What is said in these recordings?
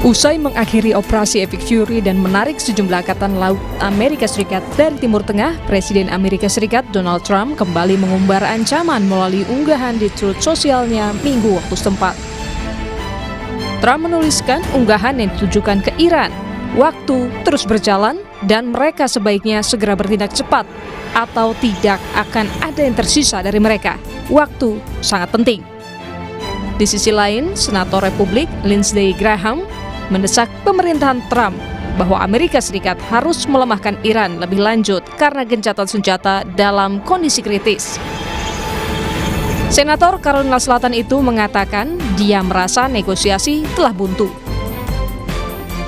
Usai mengakhiri operasi Epic Fury dan menarik sejumlah angkatan laut Amerika Serikat dari Timur Tengah, Presiden Amerika Serikat Donald Trump kembali mengumbar ancaman melalui unggahan di Truth Socialnya Minggu waktu setempat. Trump menuliskan unggahan yang ditujukan ke Iran. Waktu terus berjalan dan mereka sebaiknya segera bertindak cepat atau tidak akan ada yang tersisa dari mereka. Waktu sangat penting. Di sisi lain, Senator Republik Lindsey Graham mendesak pemerintahan Trump bahwa Amerika Serikat harus melemahkan Iran lebih lanjut karena gencatan senjata dalam kondisi kritis. Senator Carolina Selatan itu mengatakan dia merasa negosiasi telah buntu.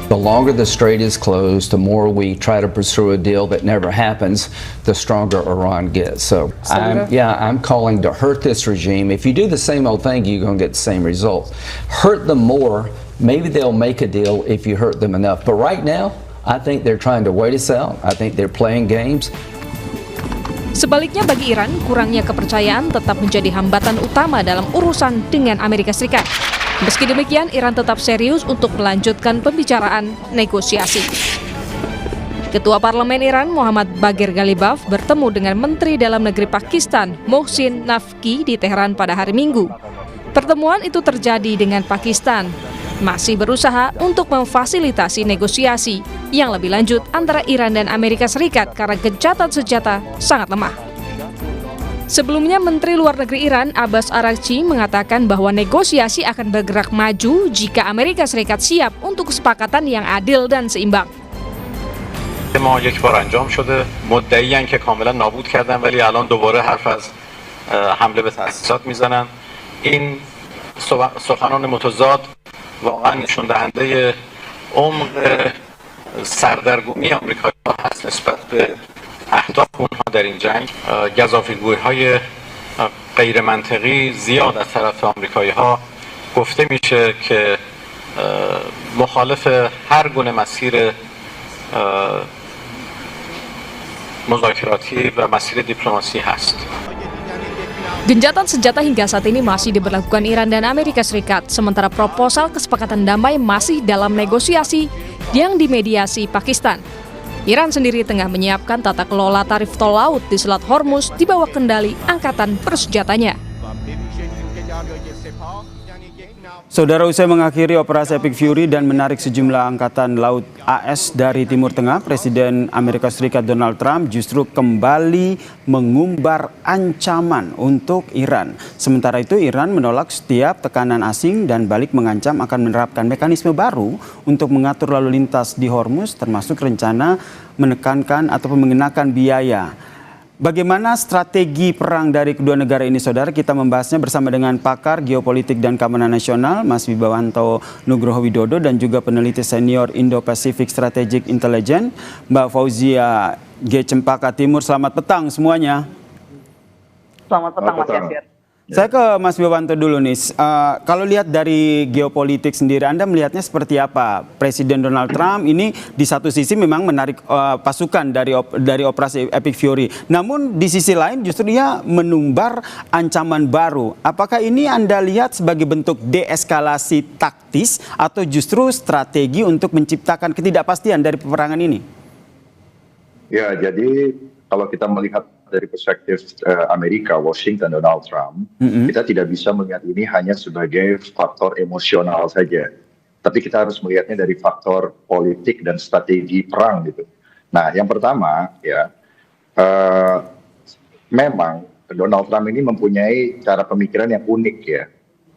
The longer the strait is closed, the more we try to pursue a deal that never happens, the stronger Iran gets. So I'm calling to hurt this regime. If you do the same old thing, you're going to get the same result. Hurt them more, maybe they'll make a deal if you hurt them enough. But right now, I think they're trying to wait us out. I think they're playing games. Sebaliknya bagi Iran, kurangnya kepercayaan tetap menjadi hambatan utama dalam urusan dengan Amerika Serikat. Meski demikian, Iran tetap serius untuk melanjutkan pembicaraan negosiasi. Ketua Parlemen Iran Muhammad Baghir Ghalibaf bertemu dengan Menteri Dalam Negeri Pakistan Mohsin Naqvi di Teheran pada hari Minggu. Pertemuan itu terjadi dengan Pakistan masih berusaha untuk memfasilitasi negosiasi yang lebih lanjut antara Iran dan Amerika Serikat karena gencatan senjata sangat lemah. Sebelumnya, Menteri Luar Negeri Iran Abbas Araghchi mengatakan bahwa negosiasi akan bergerak maju jika Amerika Serikat siap untuk kesepakatan yang adil dan seimbang. ما یک بار انجام شده مدعیان که کاملا نابود کردن ولی الان دوباره حرف از حمله به تأسیسات میزنن این سخنان متضاد واقعا نشون دهنده عمق سردرگمی آمریکایی‌ها هست نسبت به اهداف اونها در این جنگ. گزافه‌گویی‌های غیر منطقی زیاد از طرف آمریکایی‌ها گفته میشه که مخالف هر گونه مسیر مذاکراتی و مسیر دیپلماسی هست. Gencatan senjata hingga saat ini masih diberlakukan Iran dan Amerika Serikat, sementara proposal kesepakatan damai masih dalam negosiasi yang dimediasi Pakistan. Iran sendiri tengah menyiapkan tata kelola tarif tol laut di Selat Hormuz di bawah kendali angkatan bersenjatanya. Saudara, usai mengakhiri operasi Epic Fury dan menarik sejumlah angkatan laut AS dari Timur Tengah, Presiden Amerika Serikat Donald Trump justru kembali mengumbar ancaman untuk Iran. Sementara itu, Iran menolak setiap tekanan asing dan balik mengancam akan menerapkan mekanisme baru untuk mengatur lalu lintas di Hormuz, termasuk rencana menekankan ataupun mengenakan biaya. Bagaimana strategi perang dari kedua negara ini, saudara? Kita membahasnya bersama dengan pakar geopolitik dan keamanan nasional, Mas Wibawanto Nugroho Widodo, dan juga peneliti senior Indo-Pacific Strategic Intelligence, Mbak Fauzia G. Cempaka Timur. Selamat petang semuanya. Selamat petang, Mas Yasir. Saya ke Mas Wibawanto dulu nih. Kalau lihat dari geopolitik sendiri, Anda melihatnya seperti apa? Presiden Donald Trump ini di satu sisi memang menarik pasukan dari operasi Epic Fury. Namun di sisi lain justru dia menumbar ancaman baru. Apakah ini Anda lihat sebagai bentuk deeskalasi taktis atau justru strategi untuk menciptakan ketidakpastian dari peperangan ini? Ya, jadi kalau kita melihat dari perspektif Amerika, Washington, Donald Trump, kita tidak bisa melihat ini hanya sebagai faktor emosional saja. Tapi kita harus melihatnya dari faktor politik dan strategi perang gitu. Nah, yang pertama ya, memang Donald Trump ini mempunyai cara pemikiran yang unik ya,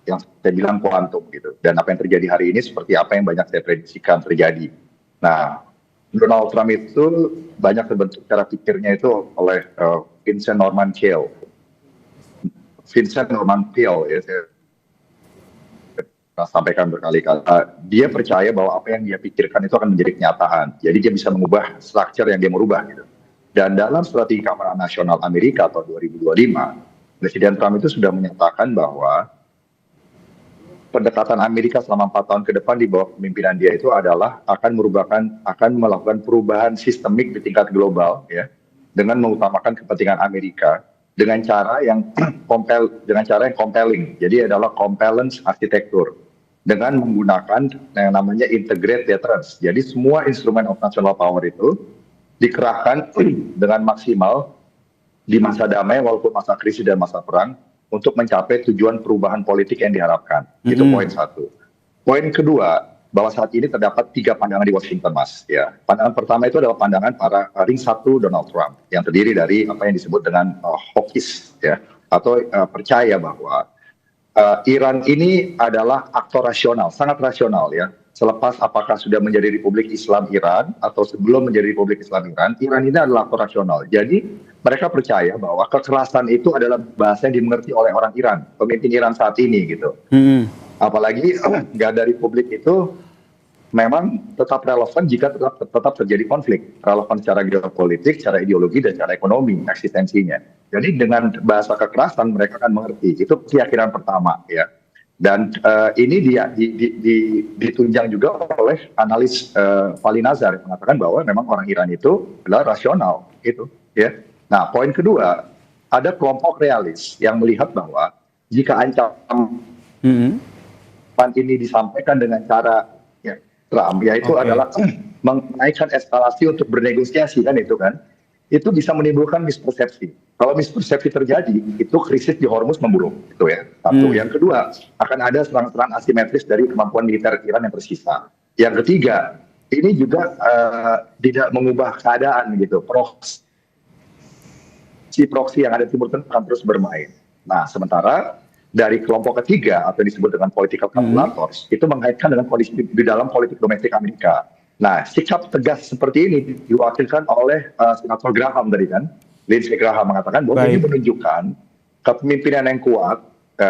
yang saya bilang kuantum gitu. Dan apa yang terjadi hari ini seperti apa yang banyak saya prediksikan terjadi. Nah, Donald Trump itu banyak terbentuk cara pikirnya itu oleh Vincent Norman Peale. Vincent Norman Peale ya, saya sampaikan berkali-kali. Dia percaya bahwa apa yang dia pikirkan itu akan menjadi kenyataan. Jadi dia bisa mengubah struktur yang dia merubah gitu. Dan dalam strategi keamanan nasional Amerika tahun 2025, Presiden Trump itu sudah menyatakan bahwa pendekatan Amerika selama 4 tahun ke depan di bawah kepemimpinan dia itu adalah akan melakukan perubahan sistemik di tingkat global ya, dengan mengutamakan kepentingan Amerika dengan cara yang compelling. Jadi adalah compellence arsitektur. dengan menggunakan yang namanya integrated deterrence. Jadi semua instrumen of national power itu dikerahkan dengan maksimal di masa damai walaupun masa krisis dan masa perang untuk mencapai tujuan perubahan politik yang diharapkan. Itu poin satu. Poin kedua, bahwa saat ini terdapat 3 pandangan di Washington, Mas. Ya, pandangan pertama itu adalah pandangan para ring 1 Donald Trump yang terdiri dari apa yang disebut dengan hawkish, ya, atau percaya bahwa Iran ini adalah aktor rasional, sangat rasional, ya. Selepas apakah sudah menjadi Republik Islam Iran atau sebelum menjadi Republik Islam Iran, Iran ini adalah aktor rasional. Jadi mereka percaya bahwa kekerasan itu adalah bahasa yang dimengerti oleh orang Iran, pemimpin Iran saat ini gitu. Apalagi Garda Republik itu memang tetap relevan jika tetap terjadi konflik, relevan secara geopolitik, secara ideologi dan secara ekonomi eksistensinya. Jadi dengan bahasa kekerasan mereka akan mengerti. Itu keyakinan pertama, ya. Dan ini ditunjang juga oleh analis Fahly Nazar yang mengatakan bahwa memang orang Iran itu adalah rasional, gitu, ya. Nah, poin kedua, ada kelompok realis yang melihat bahwa jika ancaman ini disampaikan dengan cara Trump, yaitu adalah menaikkan eskalasi untuk bernegosiasi, kan itu kan, itu bisa menimbulkan mispersepsi. Kalau mispersepsi terjadi, itu krisis di Hormuz memburuk, itu ya. Satu. Yang kedua, akan ada serangan-serangan asimetris dari kemampuan militer Iran yang tersisa. Yang ketiga, ini juga tidak mengubah keadaan gitu. Proksi yang ada di Timur Tengah akan terus bermain. Nah, sementara dari kelompok ketiga atau disebut dengan political calculators itu mengaitkan dengan kondisi di dalam politik domestik Amerika. Nah, sikap tegas seperti ini diwakilkan oleh Senator Graham tadi kan, Lindsey Graham mengatakan bahwa ini menunjukkan kepemimpinan yang kuat,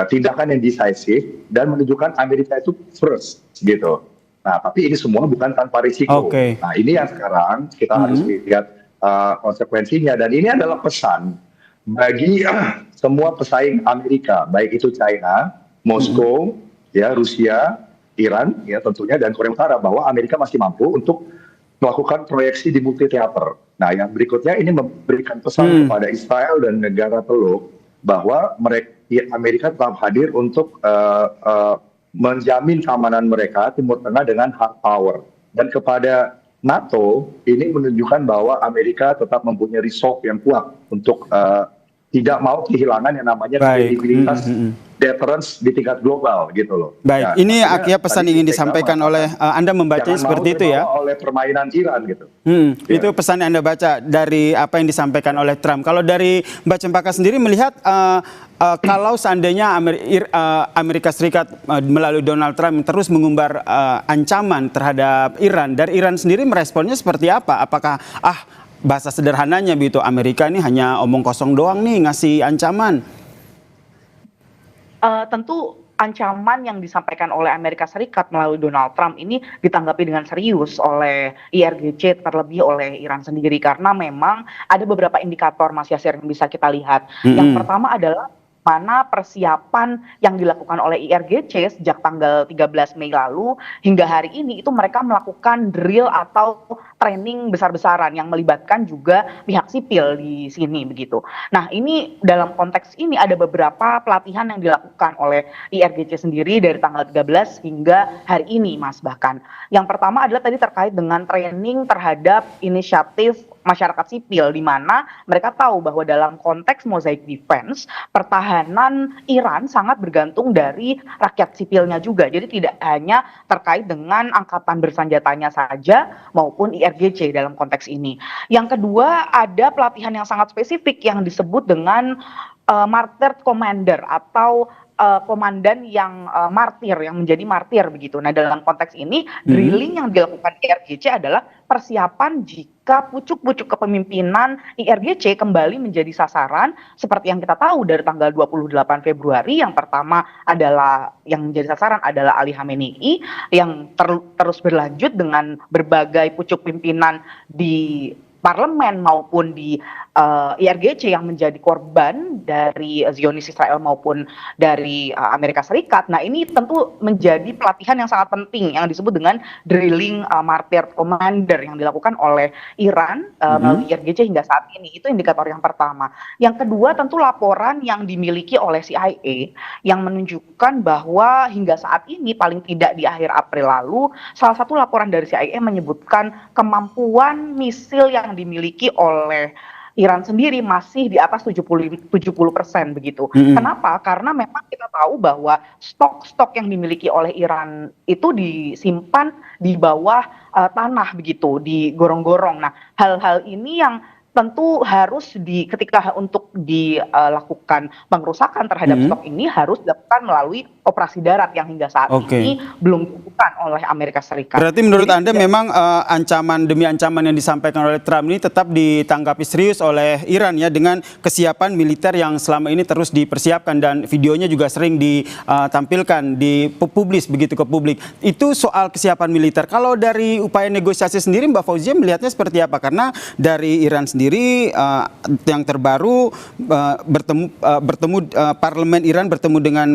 tindakan yang decisive dan menunjukkan Amerika itu first gitu. Nah, tapi ini semua bukan tanpa risiko. Nah, ini yang sekarang kita harus lihat konsekuensinya, dan ini adalah pesan bagi semua pesaing Amerika, baik itu China, Moskow, ya, Rusia, Iran, ya tentunya, dan Korea Utara, bahwa Amerika masih mampu untuk melakukan proyeksi di multi teater. Nah, yang berikutnya ini memberikan pesan kepada Israel dan negara Teluk bahwa Amerika tetap hadir untuk menjamin keamanan mereka Timur Tengah dengan hard power, dan kepada NATO ini menunjukkan bahwa Amerika tetap mempunyai resolve yang kuat untuk tidak mau kehilangan yang namanya kredibilitas deterrence di tingkat global gitu loh. Baik, ya, ini akhirnya pesan ingin disampaikan oleh Anda membacanya seperti itu ya. Oleh permainan Iran gitu. Itu pesan yang Anda baca dari apa yang disampaikan oleh Trump. Kalau dari Mbak Cempaka sendiri melihat kalau seandainya Amerika Serikat melalui Donald Trump terus mengumbar ancaman terhadap Iran, dari Iran sendiri meresponnya seperti apa? Apakah bahasa sederhananya begitu, Amerika ini hanya omong kosong doang nih ngasih ancaman? Tentu ancaman yang disampaikan oleh Amerika Serikat melalui Donald Trump ini ditanggapi dengan serius oleh IRGC, terlebih oleh Iran sendiri, karena memang ada beberapa indikator, Mas Yasir, yang bisa kita lihat. Yang pertama adalah mana persiapan yang dilakukan oleh IRGC sejak tanggal 13 Mei lalu hingga hari ini, itu mereka melakukan drill atau training besar-besaran yang melibatkan juga pihak sipil di sini begitu. Nah, ini dalam konteks ini ada beberapa pelatihan yang dilakukan oleh IRGC sendiri dari tanggal 13 hingga hari ini, Mas, bahkan. Yang pertama adalah tadi terkait dengan training terhadap inisiatif masyarakat sipil, di mana mereka tahu bahwa dalam konteks Mosaic Defense, pertahanan Iran sangat bergantung dari rakyat sipilnya juga. Jadi tidak hanya terkait dengan angkatan bersenjatanya saja maupun IRGC dalam konteks ini. Yang kedua, ada pelatihan yang sangat spesifik yang disebut dengan Martyred Commander atau komandan yang martir, yang menjadi martir begitu. Nah, dalam konteks ini drilling yang dilakukan IRGC adalah persiapan jika pucuk-pucuk kepemimpinan IRGC kembali menjadi sasaran, seperti yang kita tahu dari tanggal 28 Februari, yang pertama adalah yang menjadi sasaran adalah Ali Khamenei, yang terus berlanjut dengan berbagai pucuk pimpinan di parlemen maupun di IRGC yang menjadi korban dari Zionis Israel maupun dari Amerika Serikat. Nah, ini tentu menjadi pelatihan yang sangat penting yang disebut dengan drilling martyr commander yang dilakukan oleh Iran melalui IRGC hingga saat ini. Itu indikator yang pertama. Yang kedua tentu laporan yang dimiliki oleh CIA yang menunjukkan bahwa hingga saat ini paling tidak di akhir April lalu salah satu laporan dari CIA menyebutkan kemampuan misil yang dimiliki oleh Iran sendiri masih di atas 70% begitu. Kenapa? Karena memang kita tahu bahwa stok-stok yang dimiliki oleh Iran itu disimpan di bawah tanah begitu, di gorong-gorong. Nah, hal-hal ini yang tentu harus ketika untuk dilakukan pengerusakan terhadap stok ini harus dilakukan melalui operasi darat yang hingga saat ini belum dilakukan oleh Amerika Serikat. Berarti menurut Anda memang ancaman demi ancaman yang disampaikan oleh Trump ini tetap ditanggapi serius oleh Iran ya, dengan kesiapan militer yang selama ini terus dipersiapkan dan videonya juga sering ditampilkan, dipublis begitu ke publik. Itu soal kesiapan militer. Kalau dari upaya negosiasi sendiri Mbak Fauzia melihatnya seperti apa? Karena dari Iran sendiri yang terbaru bertemu parlemen Iran bertemu dengan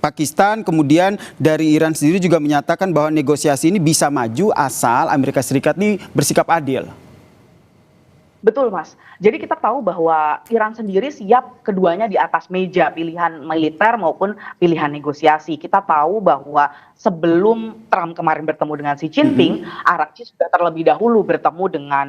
Pakistan, kemudian dari Iran sendiri juga menyatakan bahwa negosiasi ini bisa maju asal Amerika Serikat ini bersikap adil. Betul, Mas. Jadi kita tahu bahwa Iran sendiri siap keduanya di atas meja, pilihan militer maupun pilihan negosiasi. Kita tahu bahwa sebelum Trump kemarin bertemu dengan Xi Jinping, Arakci sudah terlebih dahulu bertemu dengan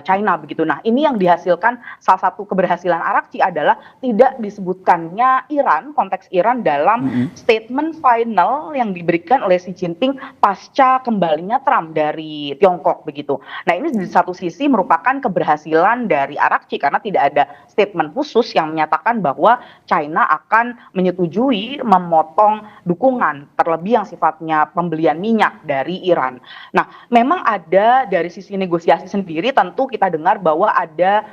China begitu. Nah, ini yang dihasilkan salah satu keberhasilan Arakci adalah tidak disebutkannya Iran, konteks Iran dalam statement final yang diberikan oleh Xi Jinping pasca kembalinya Trump dari Tiongkok begitu. Nah, ini di satu sisi merupakan keberhasilan dari Arakci karena tidak ada statement khusus yang menyatakan bahwa China akan menyetujui memotong dukungan terlebih yang sifatnya pembelian minyak dari Iran. Nah, memang ada dari sisi negosiasi sendiri tentu kita dengar bahwa ada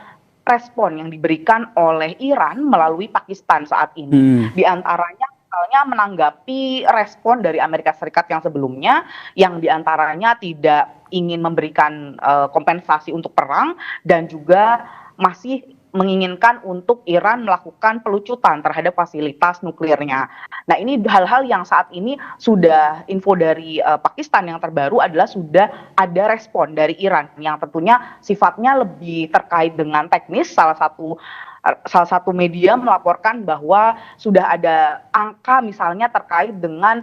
respon yang diberikan oleh Iran melalui Pakistan saat ini. Di antaranya misalnya menanggapi respon dari Amerika Serikat yang sebelumnya, yang diantaranya tidak ingin memberikan kompensasi untuk perang dan juga masih menginginkan untuk Iran melakukan pelucutan terhadap fasilitas nuklirnya. Nah, ini hal-hal yang saat ini sudah info dari Pakistan yang terbaru adalah sudah ada respon dari Iran yang tentunya sifatnya lebih terkait dengan teknis. Salah satu media melaporkan bahwa sudah ada angka misalnya terkait dengan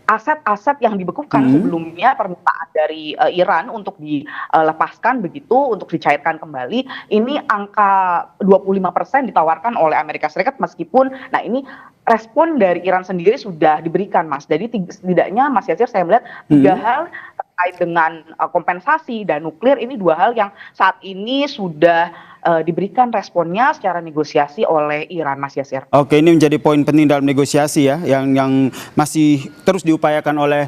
aset-aset yang dibekukan sebelumnya, permintaan dari Iran untuk dilepaskan begitu, untuk dicairkan kembali. Ini angka 25% ditawarkan oleh Amerika Serikat meskipun, nah ini respon dari Iran sendiri sudah diberikan, Mas. Jadi setidaknya Mas Yasir saya melihat tiga hal terkait dengan kompensasi dan nuklir, ini dua hal yang saat ini sudah diberikan responnya secara negosiasi oleh Iran, Mas Yasir. Oke, ini menjadi poin penting dalam negosiasi ya, yang masih terus diupayakan oleh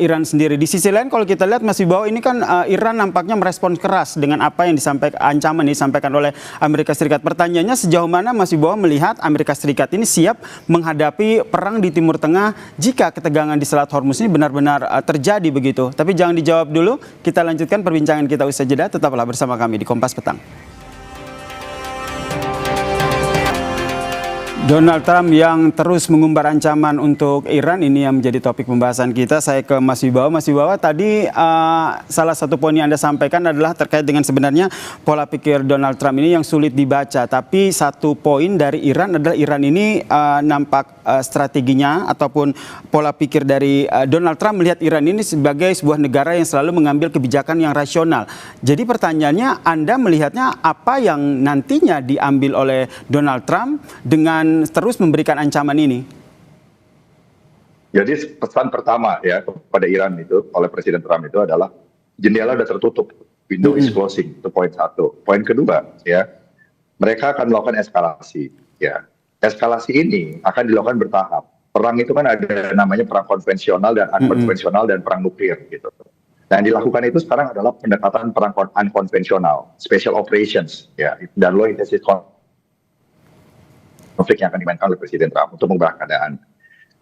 Iran sendiri. Di sisi lain kalau kita lihat Mas Wibawa, ini kan Iran nampaknya merespon keras dengan apa yang ancaman disampaikan oleh Amerika Serikat. Pertanyaannya sejauh mana Mas Wibawa melihat Amerika Serikat ini siap menghadapi perang di Timur Tengah jika ketegangan di Selat Hormuz ini benar-benar terjadi begitu. Tapi jangan dijawab dulu, kita lanjutkan perbincangan kita usai jeda. Tetaplah bersama kami di Kompas Petang. Donald Trump yang terus mengumbar ancaman untuk Iran, ini yang menjadi topik pembahasan kita. Saya ke Mas Wibawa. Mas Wibawa, tadi salah satu poin yang Anda sampaikan adalah terkait dengan sebenarnya pola pikir Donald Trump ini yang sulit dibaca. Tapi satu poin dari Iran adalah Iran ini nampak strateginya ataupun pola pikir dari Donald Trump melihat Iran ini sebagai sebuah negara yang selalu mengambil kebijakan yang rasional. Jadi pertanyaannya, Anda melihatnya apa yang nantinya diambil oleh Donald Trump dengan terus memberikan ancaman ini? Jadi pesan pertama ya kepada Iran itu oleh Presiden Trump itu adalah jendela sudah tertutup, window is closing, itu poin satu. Poin kedua ya, mereka akan melakukan eskalasi ya. Eskalasi ini akan dilakukan bertahap. Perang itu kan ada namanya perang konvensional dan unkonvensional dan perang nuklir gitu. Dan yang dilakukan itu sekarang adalah pendekatan perang unkonvensional, special operations ya, dan low intensity konflik yang akan dimainkan oleh Presiden Trump untuk mengubah keadaan.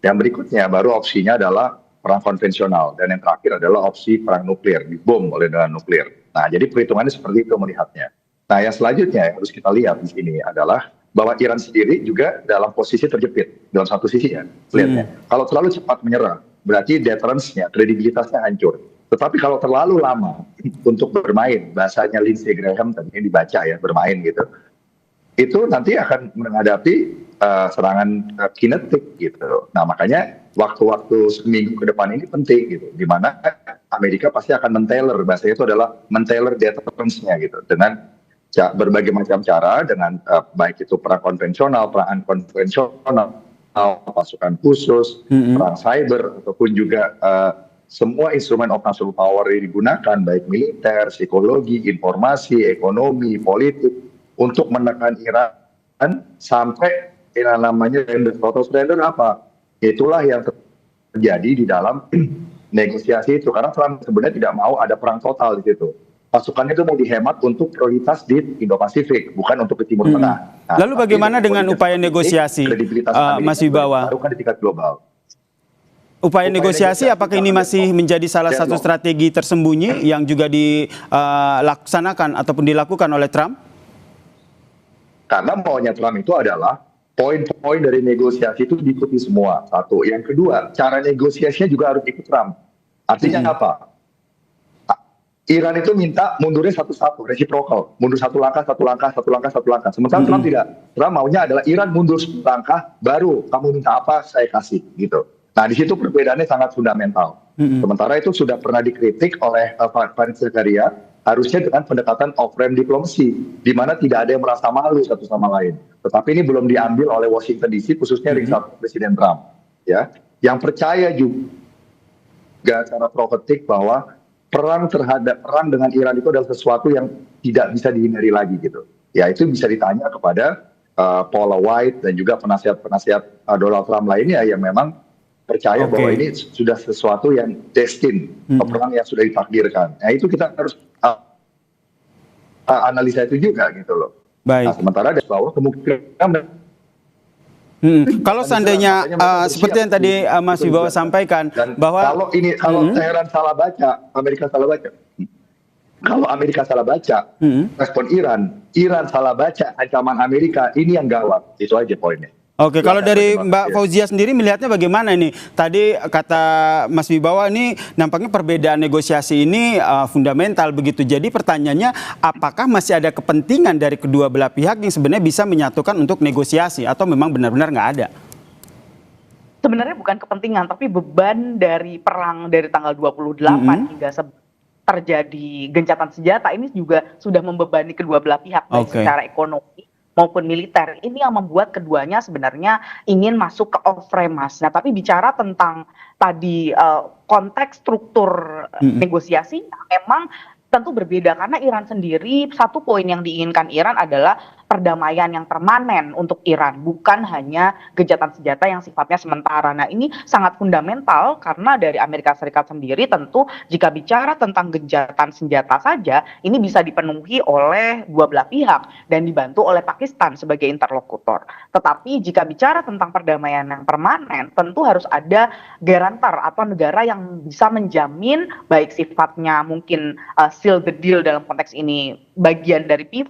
Yang berikutnya baru opsinya adalah perang konvensional, dan yang terakhir adalah opsi perang nuklir, dibom oleh dengan nuklir. Nah, jadi perhitungannya seperti itu melihatnya. Nah, yang selanjutnya yang harus kita lihat di sini adalah bahwa Iran sendiri juga dalam posisi terjepit dalam satu sisi ya, lihatnya. Kalau terlalu cepat menyerang, berarti deterrence-nya, kredibilitasnya hancur. Tetapi kalau terlalu lama untuk bermain, bahasanya Lindsey Graham tadinya dibaca ya, bermain gitu, itu nanti akan menghadapi serangan kinetik gitu. Nah, makanya waktu-waktu seminggu ke depan ini penting gitu, di mana Amerika pasti akan men-tailor, bahasanya itu adalah men-tailor deterrence-nya gitu, dengan berbagai macam cara, dengan baik itu perang konvensional, perang konvensional, pasukan khusus, perang cyber, ataupun juga semua instrumen of national power yang digunakan, baik militer, psikologi, informasi, ekonomi, politik, untuk menekan Iran sampai yang namanya total surrender apa? Itulah yang terjadi di dalam negosiasi itu, karena Trump sebenarnya tidak mau ada perang total di situ. Pasukannya itu mau dihemat untuk prioritas di Indo-Pasifik, bukan untuk ke Timur Tengah. Nah, lalu bagaimana dengan upaya negosiasi, Mas Wibawa? Baru kan di tingkat global. Upaya negosiasi, apakah ini masih menjadi salah satu strategi tersembunyi yang juga dilaksanakan ataupun dilakukan oleh Trump? Karena maunya Trump itu adalah poin-poin dari negosiasi itu diikuti semua. Satu. Yang kedua, cara negosiasinya juga harus ikut Trump. Artinya apa? Iran itu minta mundurnya satu-satu, reciprocal, mundur satu langkah, satu langkah, satu langkah, satu langkah. Sementara Trump tidak. Trump maunya adalah Iran mundur satu langkah, baru kamu minta apa, saya kasih, gitu. Nah, di situ perbedaannya sangat fundamental. Sementara itu sudah pernah dikritik oleh Farid Zakaria, harusnya dengan pendekatan off-ramp diplomasi, di mana tidak ada yang merasa malu satu sama lain. Tetapi ini belum diambil oleh Washington DC, khususnya Presiden Trump. Ya, yang percaya juga secara profetik bahwa perang dengan Iran itu adalah sesuatu yang tidak bisa dihindari lagi gitu. Ya, itu bisa ditanya kepada Paula White dan juga penasihat Donald Trump lainnya yang memang percaya bahwa ini sudah sesuatu yang destined, perang yang sudah ditakdirkan. Nah, itu kita harus analisa itu juga gitu loh. Baik. Nah, sementara ada bahwa kemungkinan kalau seandainya seperti yang tadi Mas Wibawa sampaikan, bahwa kalau Teheran salah baca, Amerika salah baca. Kalau Amerika salah baca, respon Iran salah baca ancaman Amerika, ini yang gawat. Itu aja poinnya. Oke, kalau dari Mbak Fauzia sendiri melihatnya bagaimana ini? Tadi kata Mas Wibawa ini nampaknya perbedaan negosiasi ini fundamental begitu. Jadi pertanyaannya, apakah masih ada kepentingan dari kedua belah pihak yang sebenarnya bisa menyatukan untuk negosiasi atau memang benar-benar nggak ada? Sebenarnya bukan kepentingan, tapi beban dari perang dari tanggal 28 hingga terjadi gencatan senjata ini juga sudah membebani kedua belah pihak, baik secara ekonomi maupun militer. Ini yang membuat keduanya sebenarnya ingin masuk ke off-frame, Mas. Nah, tapi bicara tentang tadi konteks struktur negosiasi, memang tentu berbeda karena Iran sendiri, satu poin yang diinginkan Iran adalah perdamaian yang permanen untuk Iran, bukan hanya gencatan senjata yang sifatnya sementara. Nah, ini sangat fundamental karena dari Amerika Serikat sendiri tentu jika bicara tentang gencatan senjata saja, ini bisa dipenuhi oleh dua belah pihak dan dibantu oleh Pakistan sebagai interlokutor. Tetapi jika bicara tentang perdamaian yang permanen, tentu harus ada garantor atau negara yang bisa menjamin baik sifatnya mungkin seal the deal dalam konteks ini bagian dari P5,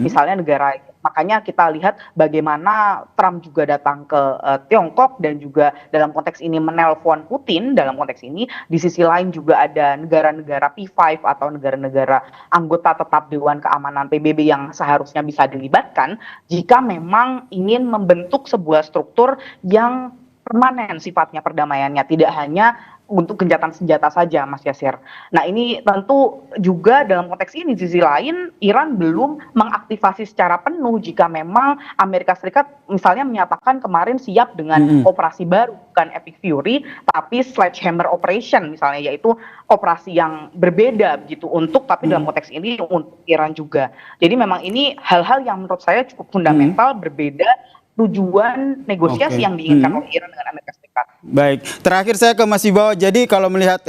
misalnya negara. Makanya kita lihat bagaimana Trump juga datang ke Tiongkok dan juga dalam konteks ini menelpon Putin dalam konteks ini. Di sisi lain juga ada negara-negara P5 atau negara-negara anggota tetap Dewan Keamanan PBB yang seharusnya bisa dilibatkan jika memang ingin membentuk sebuah struktur yang permanen sifatnya perdamaiannya, tidak hanya untuk gencatan senjata saja, Mas Yasir. Nah, ini tentu juga dalam konteks ini di sisi lain Iran belum mengaktifasi secara penuh jika memang Amerika Serikat misalnya menyatakan kemarin siap dengan operasi baru, bukan Epic Fury tapi Sledgehammer Operation misalnya, yaitu operasi yang berbeda begitu untuk tapi dalam konteks ini untuk Iran juga. Jadi memang ini hal-hal yang menurut saya cukup fundamental, berbeda tujuan negosiasi yang diinginkan oleh Iran dengan Amerika Serikat. Baik, terakhir saya ke Mas Wibawa. Jadi kalau melihat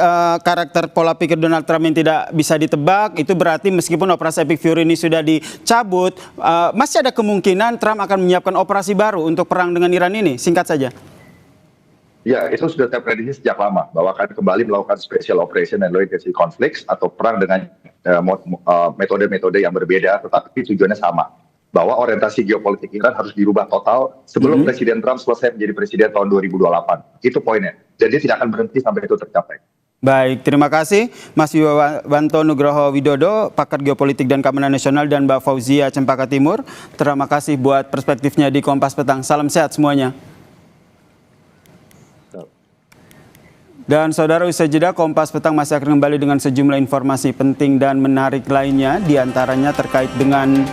karakter pola pikir Donald Trump yang tidak bisa ditebak, itu berarti meskipun operasi Epic Fury ini sudah dicabut, masih ada kemungkinan Trump akan menyiapkan operasi baru untuk perang dengan Iran ini? Singkat saja. Ya, itu sudah saya prediksi sejak lama bahwa akan kembali melakukan special operation and low intensity conflicts atau perang dengan metode-metode yang berbeda, tetapi tujuannya sama. Bahwa orientasi geopolitik Iran harus dirubah total sebelum Presiden Trump selesai menjadi presiden tahun 2028. Itu poinnya. Jadi tidak akan berhenti sampai itu tercapai. Baik, terima kasih Mas Wiwanto Nugroho Widodo, pakar geopolitik dan keamanan nasional, dan Mbak Fauzia Cempaka Timur. Terima kasih buat perspektifnya di Kompas Petang. Salam sehat semuanya. Dan saudara, usai jeda Kompas Petang masih akan kembali dengan sejumlah informasi penting dan menarik lainnya, diantaranya terkait dengan